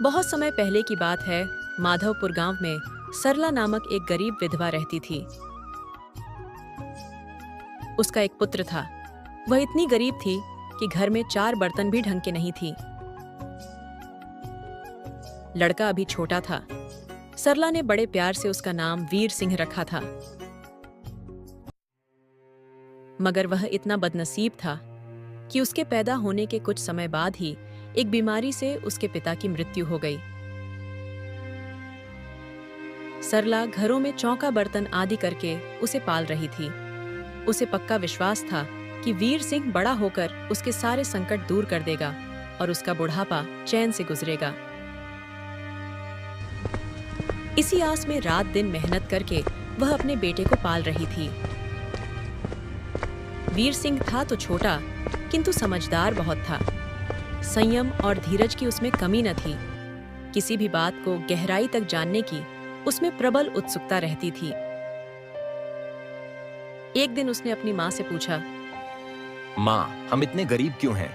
बहुत समय पहले की बात है। माधवपुर गांव में सरला नामक एक गरीब विधवा रहती थी। उसका एक पुत्र था। वह इतनी गरीब थी कि घर में 4 बर्तन भी ढंग के नहीं थी। लड़का अभी छोटा था। सरला ने बड़े प्यार से उसका नाम वीर सिंह रखा था। मगर वह इतना बदनसीब था कि उसके पैदा होने के कुछ समय बाद ही एक बीमारी से उसके पिता की मृत्यु हो गई। सरला घरों में चौका बर्तन आदि करके उसे पाल रही थी। उसे पक्का विश्वास था कि वीर सिंह बड़ा होकर उसके सारे संकट दूर कर देगा और उसका बुढ़ापा चैन से गुजरेगा। इसी आस में रात दिन मेहनत करके वह अपने बेटे को पाल रही थी। वीर सिंह था तो छोटा, किंतु समझदार बहुत था। संयम और धीरज की उसमें कमी न थी। किसी भी बात को गहराई तक जानने की उसमें प्रबल उत्सुकता रहती थी। एक दिन उसने अपनी माँ से पूछा, माँ, हम इतने गरीब क्यों हैं?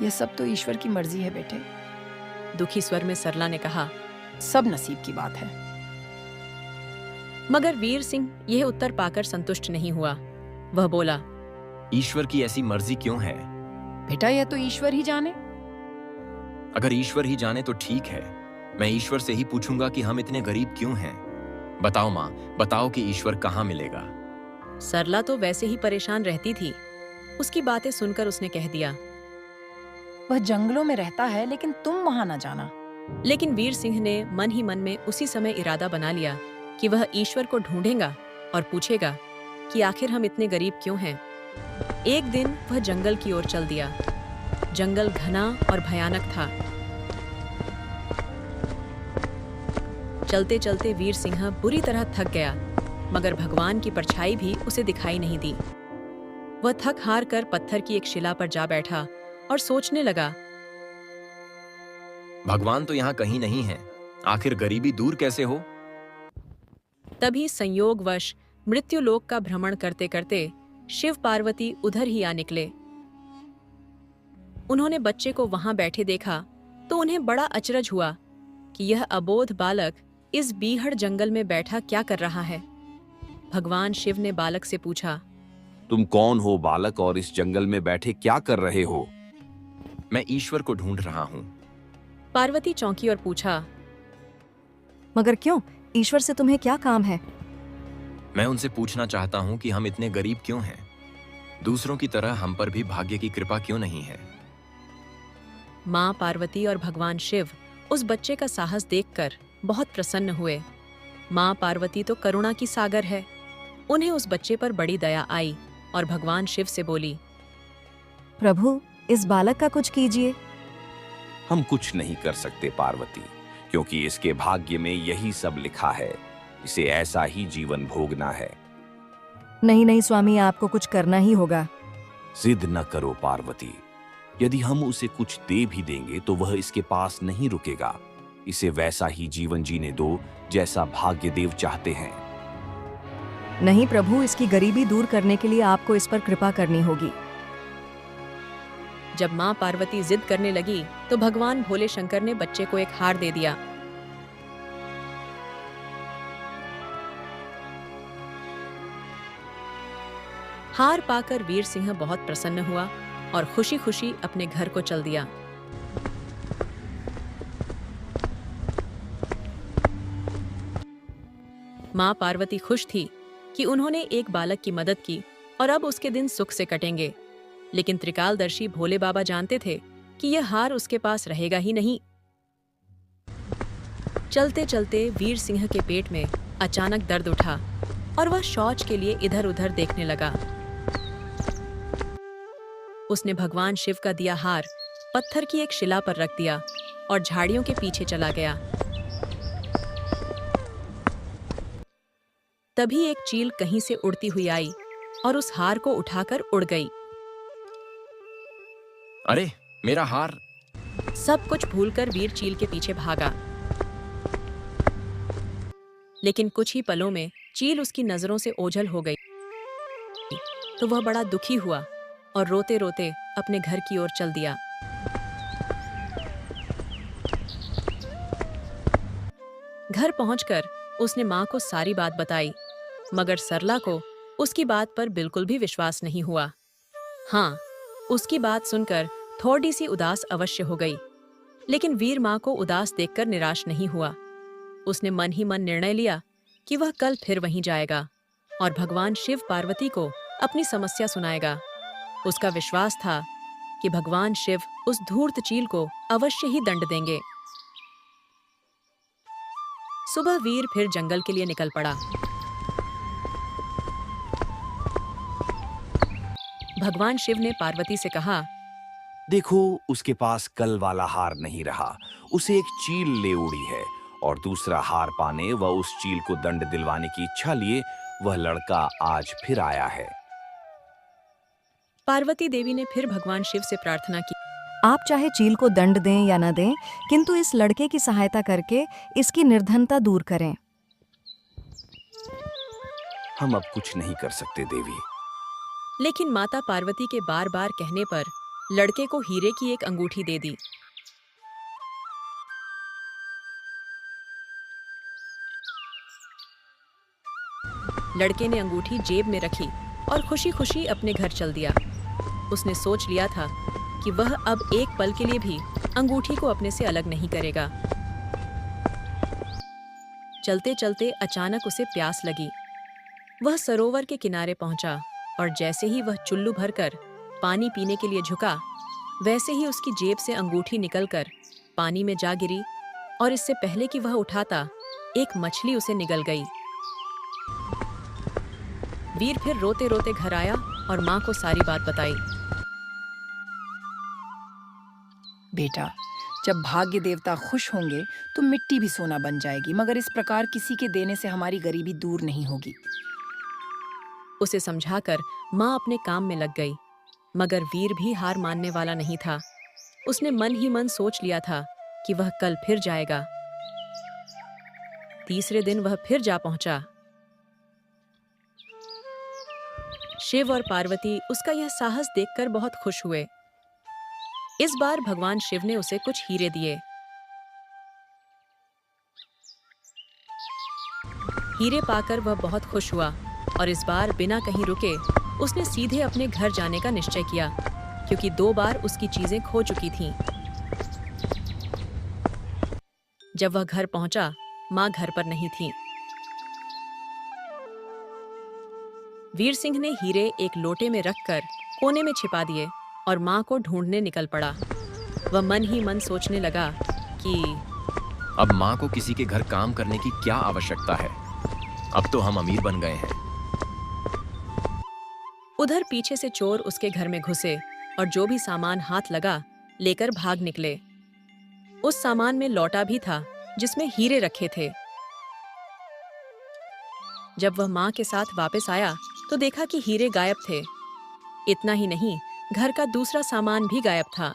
यह सब तो ईश्वर की मर्जी है बेटे। दुखी स्वर में सरला ने कहा। सब नसीब की बात है। मगर वीर सिंह यह उत्तर पाकर संतुष्ट नहीं हुआ। वह बोला, ईश्वर की ऐसी मर्जी क्यों है? बेटा, यह तो ईश्वर ही जाने। अगर ईश्वर ही जाने तो ठीक है। मैं ईश्वर से ही पूछूंगा कि हम इतने गरीब क्यों हैं। बताओ माँ, बताओ कि ईश्वर कहाँ मिलेगा। सरला तो वैसे ही परेशान रहती थी। उसकी बातें सुनकर उसने कह दिया, वह जंगलों में रहता है, लेकिन तुम वहां न जाना। लेकिन वीर सिंह ने मन ही मन में उसी समय इरादा बना लिया कि वह ईश्वर को ढूंढेगा और पूछेगा कि आखिर हम इतने गरीब क्यों हैं। एक दिन वह जंगल की ओर चल दिया। जंगल घना और भयानक था। चलते चलते वीर सिंह बुरी तरह थक गया, मगर भगवान की परछाई भी उसे दिखाई नहीं दी। वह थक हार कर पत्थर की एक शिला पर जा बैठा और सोचने लगा, भगवान तो यहाँ कहीं नहीं है। आखिर गरीबी दूर कैसे हो? तभी संयोगवश मृत्युलोक का भ्रमण करते करते शिव पार्वती उधर ही आ निकले। उन्होंने बच्चे को वहां बैठे देखा तो उन्हें बड़ा अचरज हुआ कि यह अबोध बालक इस बीहड़ जंगल में बैठा क्या कर रहा है। भगवान शिव ने बालक से पूछा, तुम कौन हो बालक, और इस जंगल में बैठे क्या कर रहे हो? मैं ईश्वर को ढूंढ रहा हूँ। पार्वती चौंकी और पूछा, मगर क्यों? ईश्वर से तुम्हें क्या काम है? मैं उनसे पूछना चाहता हूँ कि हम इतने गरीब क्यों हैं। दूसरों की तरह हम पर भी भाग्य की कृपा क्यों नहीं है। माँ पार्वती और भगवान शिव उस बच्चे का साहस देखकर बहुत प्रसन्न हुए। माँ पार्वती तो करुणा की सागर है। उन्हें उस बच्चे पर बड़ी दया आई और भगवान शिव से बोली, प्रभु, इस बालक का कुछ कीजिए। हम कुछ नहीं कर सकते पार्वती, क्योंकि इसके भाग्य में यही सब लिखा है। इसे ऐसा ही जीवन भोगना है। नहीं नहीं स्वामी, आपको कुछ करना ही होगा। जिद न करो पार्वती। यदि हम उसे कुछ दे भी देंगे तो वह इसके पास नहीं रुकेगा। इसे वैसा ही जीवन जीने दो जैसा भाग्यदेव चाहते हैं। नहीं प्रभु, इसकी गरीबी दूर करने के लिए आपको इस पर कृपा करनी होगी। जब माँ पार्वती जिद करने लगी तो भगवान भोले शंकर ने बच्चे को एक हार दे दिया। हार पाकर वीर सिंह बहुत प्रसन्न हुआ और खुशी खुशी अपने घर को चल दिया। माँ पार्वती खुश थी कि उन्होंने एक बालक की मदद की और अब उसके दिन सुख से कटेंगे। लेकिन त्रिकालदर्शी भोले बाबा जानते थे कि यह हार उसके पास रहेगा ही नहीं। चलते चलते वीर सिंह के पेट में अचानक दर्द उठा और वह शौच के लिए इधर उधर देखने लगा। उसने भगवान शिव का दिया हार पत्थर की एक शिला पर रख दिया और झाड़ियों के पीछे चला गया। तभी एक चील कहीं से उड़ती हुई आई और उस हार को उठाकर उड़ गई। अरे, मेरा हार! सब कुछ भूलकर वीर चील के पीछे भागा। लेकिन कुछ ही पलों में चील उसकी नजरों से ओझल हो गई। तो वह बड़ा दुखी हुआ और रोते रोते अपने घर की ओर चल दिया। घर पहुंचकर उसने माँ को सारी बात बताई, मगर सरला को उसकी बात पर बिल्कुल भी विश्वास नहीं हुआ। हाँ, उसकी बात सुनकर थोड़ी सी उदास अवश्य हो गई, लेकिन वीर माँ को उदास देखकर निराश नहीं हुआ। उसने मन ही मन निर्णय लिया कि वह कल फिर वहीं जाएगा और भगवान शिव पार्वती को अपनी समस्या सुनाएगा। उसका विश्वास था कि भगवान शिव उस धूर्त चील को अवश्य ही दंड देंगे। सुबह वीर फिर जंगल के लिए निकल पड़ा। भगवान शिव ने पार्वती से कहा, देखो, उसके पास कल वाला हार नहीं रहा, उसे एक चील ले उड़ी है और दूसरा हार पाने व उस चील को दंड दिलवाने की इच्छा लिए वह लड़का आज फिर आया है। पार्वती देवी ने फिर भगवान शिव से प्रार्थना की, आप चाहे चील को दंड दें या न दें, किंतु इस लड़के की सहायता करके इसकी निर्धनता दूर करें। हम अब कुछ नहीं कर सकते देवी। लेकिन माता पार्वती के बार बार कहने पर लड़के को हीरे की एक अंगूठी दे दी। लड़के ने अंगूठी जेब में रखी और खुशी खुशी अपने घर चल दिया। उसने सोच लिया था कि वह अब एक पल के लिए भी अंगूठी को अपने से अलग नहीं करेगा। चलते चलते अचानक उसे प्यास लगी। वह सरोवर के किनारे पहुंचा और जैसे ही वह चुल्लू भरकर पानी पीने के लिए झुका, वैसे ही उसकी जेब से अंगूठी निकलकर पानी में जा गिरी और इससे पहले कि वह उठाता, एक मछली उसे निगल गई। वीर फिर रोते रोते घर आया और माँ को सारी बात बताई। बेटा, जब भाग्य देवता खुश होंगे तो मिट्टी भी सोना बन जाएगी, मगर इस प्रकार किसी के देने से हमारी गरीबी दूर नहीं होगी। उसे समझाकर माँ अपने काम में लग गई, मगर वीर भी हार मानने वाला नहीं था। उसने मन ही मन सोच लिया था कि वह कल फिर जाएगा। तीसरे दिन वह फिर जा पहुंचा। शिव और पार्वती उसका यह साहस देखकर बहुत खुश हुए। इस बार भगवान शिव ने उसे कुछ हीरे दिए। हीरे पाकर वह बहुत खुश हुआ और इस बार बिना कहीं रुके उसने सीधे अपने घर जाने का निश्चय किया, क्योंकि 2 बार उसकी चीजें खो चुकी थीं। जब वह घर पहुंचा, मां घर पर नहीं थी। वीर सिंह ने हीरे एक लोटे में रखकर कोने में छिपा दिए और मां को ढूंढने निकल पड़ा। वह मन ही मन सोचने लगा कि अब माँ को किसी के घर काम करने की क्या आवश्यकता है? अब तो हम अमीर बन गए हैं। उधर पीछे से चोर उसके घर में घुसे और जो भी सामान हाथ लगा लेकर भाग निकले। उस सामान में लौटा भी था जिसमें हीरे रखे थे। जब वह मां के साथ वापस आया तो देखा कि हीरे गायब थे। इतना ही नहीं, घर का दूसरा सामान भी गायब था।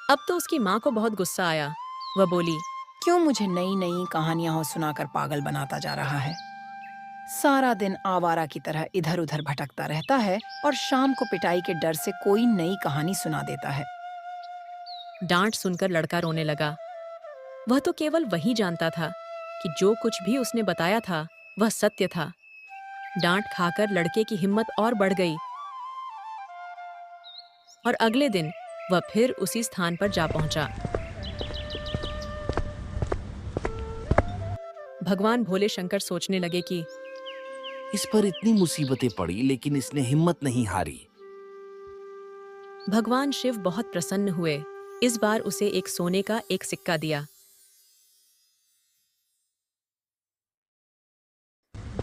अब तो उसकी मां को बहुत गुस्सा आया। वह बोली, क्यों मुझे नई नई कहानियां सुनाकर पागल बनाता जा रहा है? सारा दिन आवारा की तरह इधर उधर भटकता रहता है और शाम को पिटाई के डर से कोई नई कहानी सुना देता है। डांट सुनकर लड़का रोने लगा। वह तो केवल वही जानता था कि जो कुछ भी उसने बताया था वह सत्य था। डांट खाकर लड़के की हिम्मत और बढ़ गई और अगले दिन वह फिर उसी स्थान पर जा पहुंचा। भगवान भोले शंकर सोचने लगे कि इस पर इतनी मुसीबतें पड़ी लेकिन इसने हिम्मत नहीं हारी। भगवान शिव बहुत प्रसन्न हुए। इस बार उसे एक सोने का एक सिक्का दिया।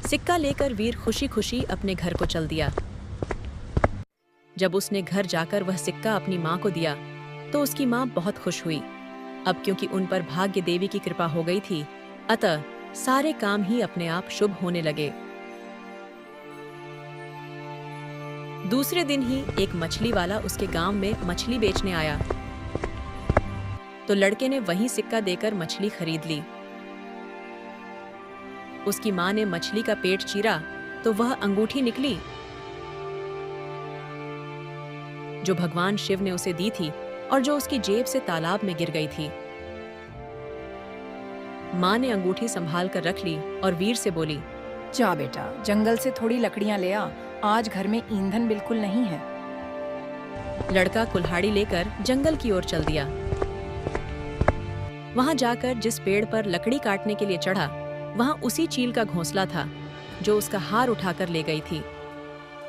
सिक्का लेकर वीर खुशी खुशी अपने घर को चल दिया। जब उसने घर जाकर वह सिक्का अपनी माँ को दिया तो उसकी माँ बहुत खुश हुई। अब क्योंकि उन पर भाग्य देवी की कृपा हो गई थी, अतः सारे काम ही अपने आप शुभ होने लगे। दूसरे दिन ही एक मछली वाला उसके गांव में मछली बेचने आया तो लड़के ने वही सिक्का देकर मछली खरीद ली। उसकी माँ ने मछली का पेट चीरा तो वह अंगूठी निकली जो भगवान शिव ने उसे दी थी और जो उसकी जेब से तालाब में गिर गई थी। माँ ने अंगूठी संभाल कर रख ली और वीर से बोली, जा बेटा, जंगल से थोड़ी लकड़ियां ले आ, आज घर में ईंधन बिल्कुल नहीं है। लड़का कुल्हाड़ी लेकर जंगल की ओर चल दिया। वहां जाकर जिस पेड़ पर लकड़ी काटने के लिए चढ़ा, वहां उसी चील का घोंसला था जो उसका हार उठाकर ले गई थी।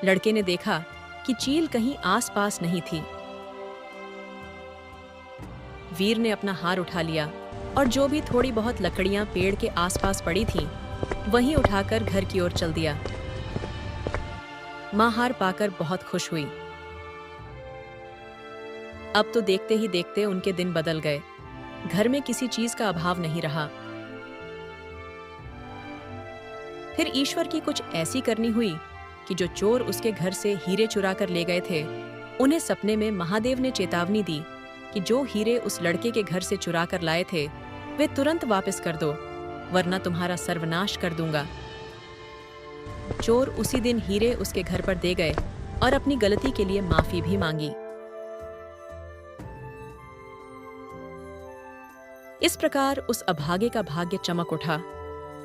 लड़के ने देखा कि चील कहीं आसपास नहीं थी। वीर ने अपना हार उठा लिया और जो भी थोड़ी बहुत लकड़ियां पेड़ के आसपास पड़ी थीं, वहीं उठाकर घर की ओर चल दिया। मां हार पाकर बहुत खुश हुई। अब तो देखते ही देखते उनके दिन बदल गए। घर में किसी चीज का अभाव नहीं रहा। फिर ईश्वर की कुछ ऐसी करनी हुई कि जो चोर उसके घर से हीरे चुरा कर ले गए थे, उन्हें सपने में महादेव ने चेतावनी दी कि जो हीरे उस लड़के के घर से चुरा कर लाए थे, वे तुरंत वापस कर दो, वरना तुम्हारा सर्वनाश कर दूंगा। चोर उसी दिन हीरे उसके घर पर दे गए और अपनी गलती के लिए माफी भी मांगी। इस प्रकार उस अभागे का भाग्य चमक उठा।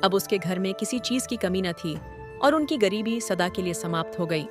अब उसके घर में किसी चीज की कमी न थी और उनकी गरीबी सदा के लिए समाप्त हो गई।